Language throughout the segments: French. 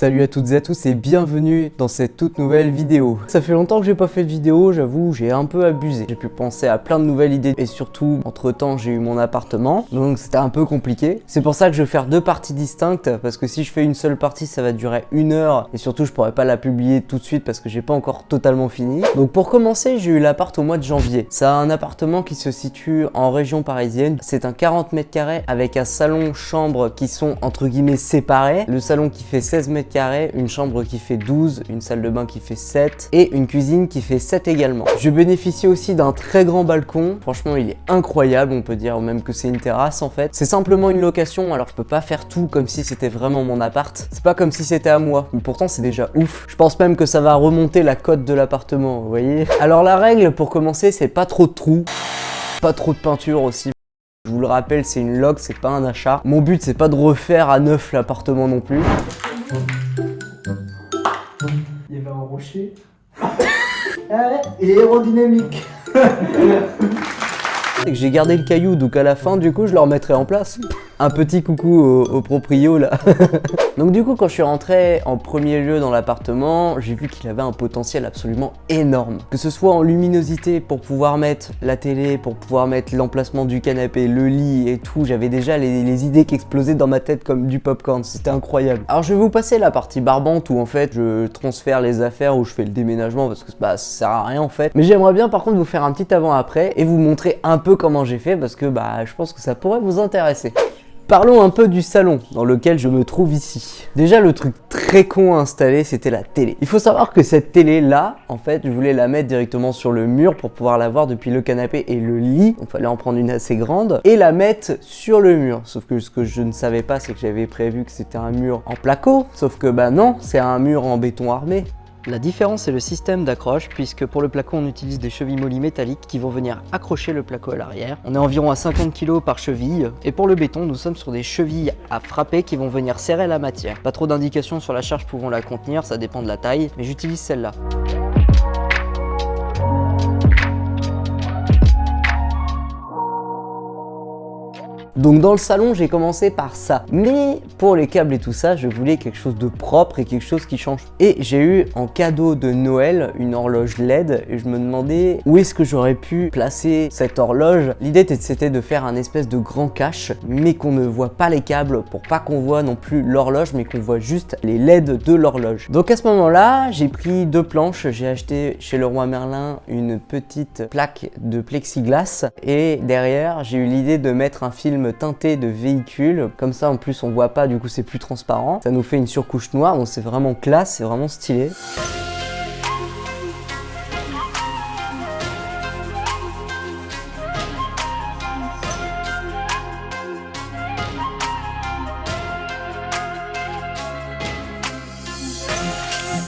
Salut à toutes et à tous et bienvenue dans cette toute nouvelle vidéo. Ça fait longtemps que j'ai pas fait de vidéo, j'avoue, j'ai un peu abusé. J'ai pu penser à plein de nouvelles idées et surtout, entre temps, j'ai eu mon appartement, donc c'était un peu compliqué. C'est pour ça que je vais faire deux parties distinctes, parce que si je fais une seule partie, ça va durer 1 heure et surtout, je pourrais pas la publier tout de suite parce que j'ai pas encore totalement fini. Donc pour commencer, j'ai eu l'appart au mois de janvier. C'est un appartement qui se situe en région parisienne. C'est un 40 mètres carrés avec un salon, chambre qui sont entre guillemets séparés. Le salon qui fait 16 mètres carrés, une chambre qui fait 12, une salle de bain qui fait 7 et une cuisine qui fait 7 également. Je bénéficie aussi d'un très grand balcon. Franchement, il est incroyable, on peut dire même que c'est une terrasse en fait. C'est simplement une location, alors je peux pas faire tout comme si c'était vraiment mon appart. C'est pas comme si c'était à moi, mais pourtant c'est déjà ouf. Je pense même que ça va remonter la cote de l'appartement, vous voyez. Alors la règle pour commencer, c'est pas trop de trous, pas trop de peinture aussi. Je vous le rappelle, c'est une log, c'est pas un achat. Mon but, c'est pas de refaire à neuf l'appartement non plus. Il y avait un rocher. Ah ouais, il est aérodynamique. Et que j'ai gardé le caillou, donc à la fin, du coup, je le remettrai en place. Un petit coucou au proprio là. Donc du coup, quand je suis rentré en premier lieu dans l'appartement, j'ai vu qu'il avait un potentiel absolument énorme. Que ce soit en luminosité pour pouvoir mettre la télé, pour pouvoir mettre l'emplacement du canapé, le lit et tout, j'avais déjà les idées qui explosaient dans ma tête comme du popcorn, c'était incroyable. Alors je vais vous passer la partie barbante où en fait je transfère les affaires, où je fais le déménagement parce que bah, ça sert à rien en fait. Mais j'aimerais bien par contre vous faire un petit avant-après et vous montrer un peu comment j'ai fait parce que bah je pense que ça pourrait vous intéresser. Parlons un peu du salon dans lequel je me trouve ici. Déjà le truc très con à installer, c'était la télé. Il faut savoir que cette télé là, en fait, je voulais la mettre directement sur le mur pour pouvoir la voir depuis le canapé et le lit. Il fallait en prendre une assez grande et la mettre sur le mur. Sauf que ce que je ne savais pas, c'est que j'avais prévu que c'était un mur en placo. Sauf que bah non, c'est un mur en béton armé. La différence est le système d'accroche, puisque pour le placo on utilise des chevilles moly métalliques qui vont venir accrocher le placo à l'arrière. On est environ à 50 kg par cheville, et pour le béton nous sommes sur des chevilles à frapper qui vont venir serrer la matière. Pas trop d'indications sur la charge pouvant la contenir, ça dépend de la taille, mais j'utilise celle-là. Donc dans le salon, j'ai commencé par ça. Mais pour les câbles et tout ça, je voulais quelque chose de propre et quelque chose qui change. Et j'ai eu en cadeau de Noël une horloge LED et je me demandais où est-ce que j'aurais pu placer cette horloge. L'idée c'était de faire un espèce de grand cache, mais qu'on ne voit pas les câbles pour pas qu'on voit non plus l'horloge, mais qu'on voit juste les LED de l'horloge. Donc à ce moment-là, j'ai pris 2 planches. J'ai acheté chez Leroy Merlin une petite plaque de plexiglas et derrière, j'ai eu l'idée de mettre un film teinté de véhicule, comme ça en plus on voit pas, du coup c'est plus transparent, ça nous fait une surcouche noire, donc c'est vraiment classe, c'est vraiment stylé.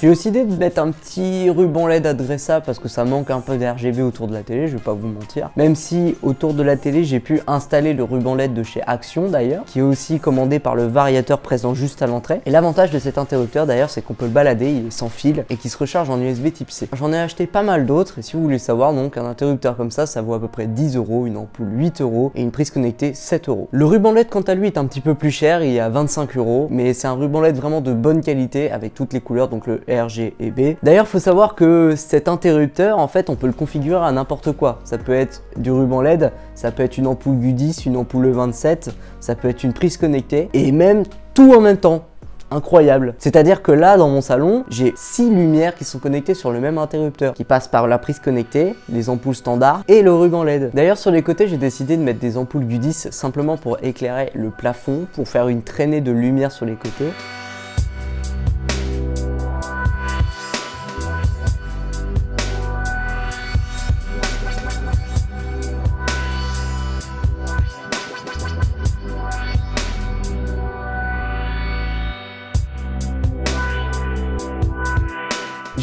J'ai aussi décidé de mettre un petit ruban LED adressable parce que ça manque un peu d'RGB autour de la télé, je vais pas vous mentir. Même si autour de la télé, j'ai pu installer le ruban LED de chez Action d'ailleurs, qui est aussi commandé par le variateur présent juste à l'entrée. Et l'avantage de cet interrupteur d'ailleurs, c'est qu'on peut le balader, il est sans fil et qui se recharge en USB type C. J'en ai acheté pas mal d'autres et si vous voulez savoir, donc un interrupteur comme ça vaut à peu près 10 €, une ampoule 8 € et une prise connectée 7 €. Le ruban LED quant à lui est un petit peu plus cher, il est à 25 €, mais c'est un ruban LED vraiment de bonne qualité avec toutes les couleurs, donc le RG et B. D'ailleurs, faut savoir que cet interrupteur, en fait, on peut le configurer à n'importe quoi. Ça peut être du ruban LED, ça peut être une ampoule U10, une ampoule E27, ça peut être une prise connectée et même tout en même temps. Incroyable. C'est-à-dire que là, dans mon salon, j'ai 6 lumières qui sont connectées sur le même interrupteur, qui passent par la prise connectée, les ampoules standards et le ruban LED. D'ailleurs, sur les côtés, j'ai décidé de mettre des ampoules U10 simplement pour éclairer le plafond, pour faire une traînée de lumière sur les côtés.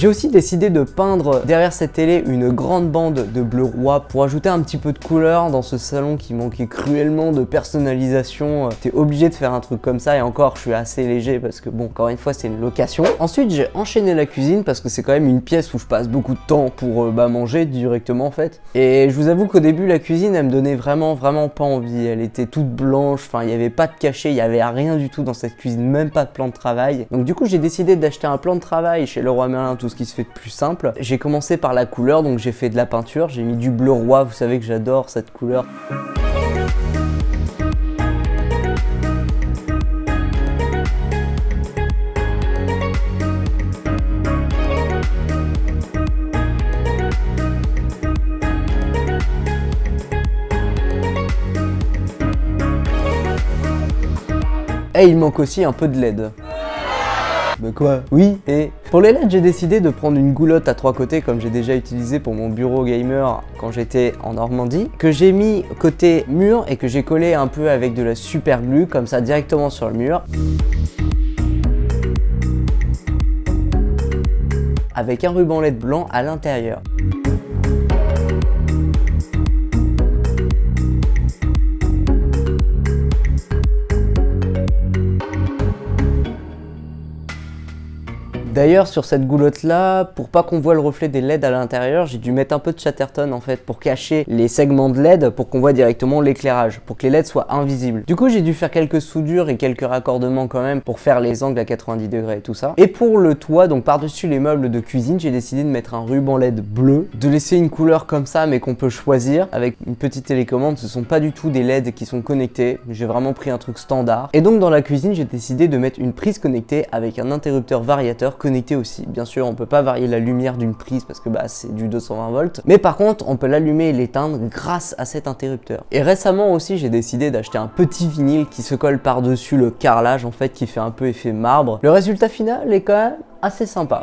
J'ai aussi décidé de peindre derrière cette télé une grande bande de bleu roi pour ajouter un petit peu de couleur dans ce salon qui manquait cruellement de personnalisation. T'es obligé de faire un truc comme ça et encore je suis assez léger parce que bon, encore une fois c'est une location. Ensuite j'ai enchaîné la cuisine parce que c'est quand même une pièce où je passe beaucoup de temps pour manger directement en fait. Et je vous avoue qu'au début la cuisine elle me donnait vraiment pas envie. Elle était toute blanche, enfin il n'y avait pas de cachet, il n'y avait rien du tout dans cette cuisine, même pas de plan de travail. Donc du coup j'ai décidé d'acheter un plan de travail chez Leroy Merlin, tout ce qui se fait de plus simple. J'ai commencé par la couleur, donc j'ai fait de la peinture, j'ai mis du bleu roi, vous savez que j'adore cette couleur. Et il manque aussi un peu de LED. Mais quoi? Oui, et pour les LED, j'ai décidé de prendre une goulotte à 3 côtés comme j'ai déjà utilisé pour mon bureau gamer quand j'étais en Normandie, que j'ai mis côté mur et que j'ai collé un peu avec de la super glue comme ça directement sur le mur. Avec un ruban LED blanc à l'intérieur. D'ailleurs sur cette goulotte là, pour pas qu'on voit le reflet des LED à l'intérieur, j'ai dû mettre un peu de Chatterton en fait pour cacher les segments de LED pour qu'on voit directement l'éclairage, pour que les LED soient invisibles. Du coup j'ai dû faire quelques soudures et quelques raccordements quand même pour faire les angles à 90 degrés et tout ça. Et pour le toit, donc par-dessus les meubles de cuisine, j'ai décidé de mettre un ruban LED bleu, de laisser une couleur comme ça mais qu'on peut choisir avec une petite télécommande. Ce sont pas du tout des LED qui sont connectés, j'ai vraiment pris un truc standard. Et donc dans la cuisine j'ai décidé de mettre une prise connectée avec un interrupteur variateur connecté aussi. Bien sûr, on peut pas varier la lumière d'une prise parce que bah c'est du 220 volts, mais par contre, on peut l'allumer et l'éteindre grâce à cet interrupteur. Et récemment aussi, j'ai décidé d'acheter un petit vinyle qui se colle par-dessus le carrelage en fait, qui fait un peu effet marbre. Le résultat final est quand même assez sympa.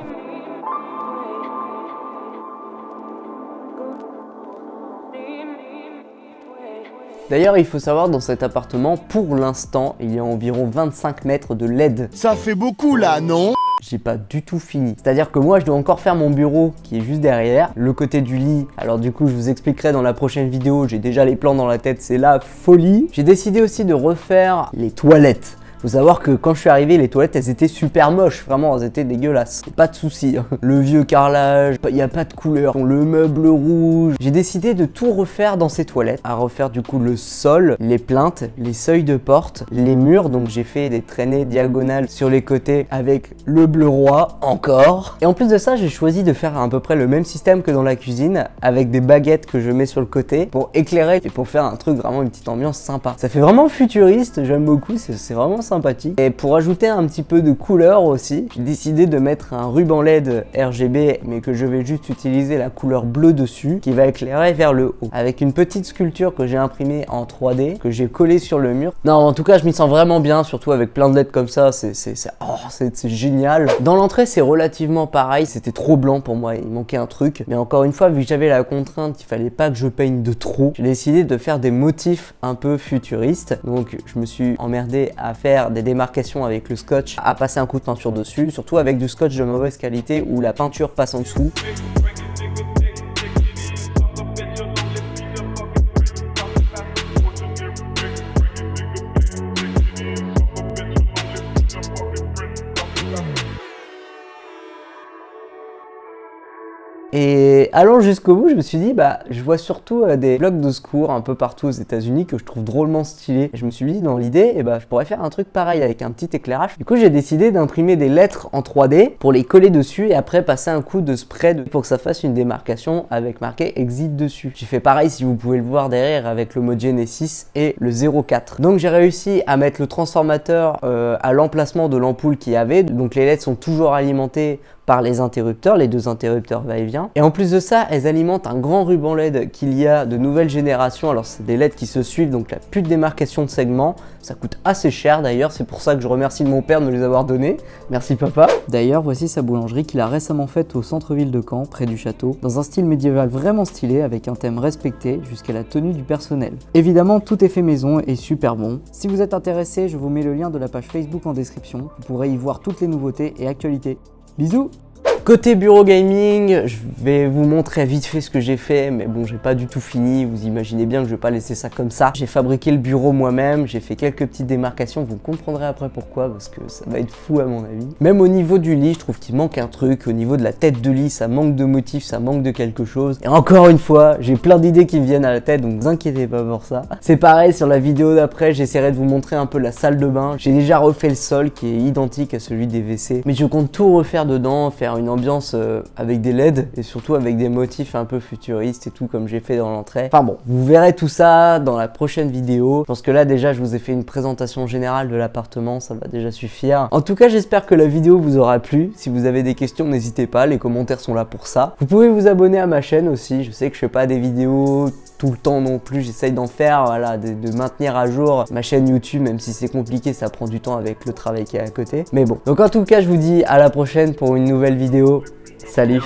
D'ailleurs, il faut savoir, dans cet appartement, pour l'instant, il y a environ 25 mètres de LED. Ça fait beaucoup là, non? J'ai pas du tout fini. C'est-à-dire que moi, je dois encore faire mon bureau qui est juste derrière, le côté du lit. Alors du coup, je vous expliquerai dans la prochaine vidéo, j'ai déjà les plans dans la tête, c'est la folie. J'ai décidé aussi de refaire les toilettes. Faut savoir que quand je suis arrivé, les toilettes, elles étaient super moches, vraiment, elles étaient dégueulasses. Pas de soucis, hein. Le vieux carrelage, il n'y a pas de couleur, le meuble rouge. J'ai décidé de tout refaire dans ces toilettes, à refaire du coup le sol, les plinthes, les seuils de porte, les murs. Donc j'ai fait des traînées diagonales sur les côtés avec le bleu roi, encore. Et en plus de ça, j'ai choisi de faire à peu près le même système que dans la cuisine, avec des baguettes que je mets sur le côté pour éclairer et pour faire un truc vraiment, une petite ambiance sympa. Ça fait vraiment futuriste, j'aime beaucoup, c'est vraiment sympathique. Et pour ajouter un petit peu de couleur aussi, j'ai décidé de mettre un ruban LED RGB, mais que je vais juste utiliser la couleur bleue dessus, qui va éclairer vers le haut, avec une petite sculpture que j'ai imprimée en 3D, que j'ai collée sur le mur. Non, en tout cas, je m'y sens vraiment bien, surtout avec plein de LED comme ça, c'est génial. Dans l'entrée, c'est relativement pareil, c'était trop blanc pour moi, il manquait un truc. Mais encore une fois, vu que j'avais la contrainte, il fallait pas que je peigne de trop, j'ai décidé de faire des motifs un peu futuristes. Donc, je me suis emmerdé à faire des démarcations avec le scotch, à passer un coup de peinture dessus, surtout avec du scotch de mauvaise qualité où la peinture passe en dessous. Et allant jusqu'au bout, je me suis dit, bah, je vois surtout des blocs de secours un peu partout aux États-Unis que je trouve drôlement stylés. Et je me suis dit, dans l'idée, eh bah, je pourrais faire un truc pareil avec un petit éclairage. Du coup, j'ai décidé d'imprimer des lettres en 3D pour les coller dessus et après passer un coup de spray pour que ça fasse une démarcation avec marqué Exit dessus. J'ai fait pareil, si vous pouvez le voir derrière, avec le mode Genesis et le 04. Donc, j'ai réussi à mettre le transformateur à l'emplacement de l'ampoule qu'il y avait. Donc, les LED sont toujours alimentées par les interrupteurs, les deux interrupteurs va-et-vient. Et en plus de ça, elles alimentent un grand ruban LED qu'il y a de nouvelle génération. Alors c'est des LED qui se suivent, donc la plus de démarcation de segments. Ça coûte assez cher d'ailleurs, c'est pour ça que je remercie mon père de me les avoir donnés. Merci papa. D'ailleurs, voici sa boulangerie qu'il a récemment faite au centre-ville de Caen, près du château, dans un style médiéval vraiment stylé, avec un thème respecté jusqu'à la tenue du personnel. Évidemment, tout est fait maison et super bon. Si vous êtes intéressé, je vous mets le lien de la page Facebook en description. Vous pourrez y voir toutes les nouveautés et actualités. Bisous! Côté bureau gaming, je vais vous montrer vite fait ce que j'ai fait, mais bon, j'ai pas du tout fini, vous imaginez bien que je vais pas laisser ça comme ça. J'ai fabriqué le bureau moi-même, j'ai fait quelques petites démarcations, vous comprendrez après pourquoi, parce que ça va être fou à mon avis. Même au niveau du lit, je trouve qu'il manque un truc, au niveau de la tête de lit, ça manque de motif, ça manque de quelque chose. Et encore une fois, j'ai plein d'idées qui me viennent à la tête, donc ne vous inquiétez pas pour ça. C'est pareil, sur la vidéo d'après, j'essaierai de vous montrer un peu la salle de bain. J'ai déjà refait le sol qui est identique à celui des WC, mais je compte tout refaire dedans, faire une ambiance avec des LED et surtout avec des motifs un peu futuristes et tout comme j'ai fait dans l'entrée. Enfin bon, vous verrez tout ça dans la prochaine vidéo. Je pense que là déjà je vous ai fait une présentation générale de l'appartement, ça va déjà suffire. En tout cas, j'espère que la vidéo vous aura plu. Si vous avez des questions, n'hésitez pas, les commentaires sont là pour ça. Vous pouvez vous abonner à ma chaîne aussi, je sais que je fais pas des vidéos tout le temps non plus, j'essaye d'en faire, voilà, de maintenir à jour ma chaîne YouTube, même si c'est compliqué, ça prend du temps avec le travail qui est à côté. Mais bon, donc en tout cas, je vous dis à la prochaine pour une nouvelle vidéo. Salut!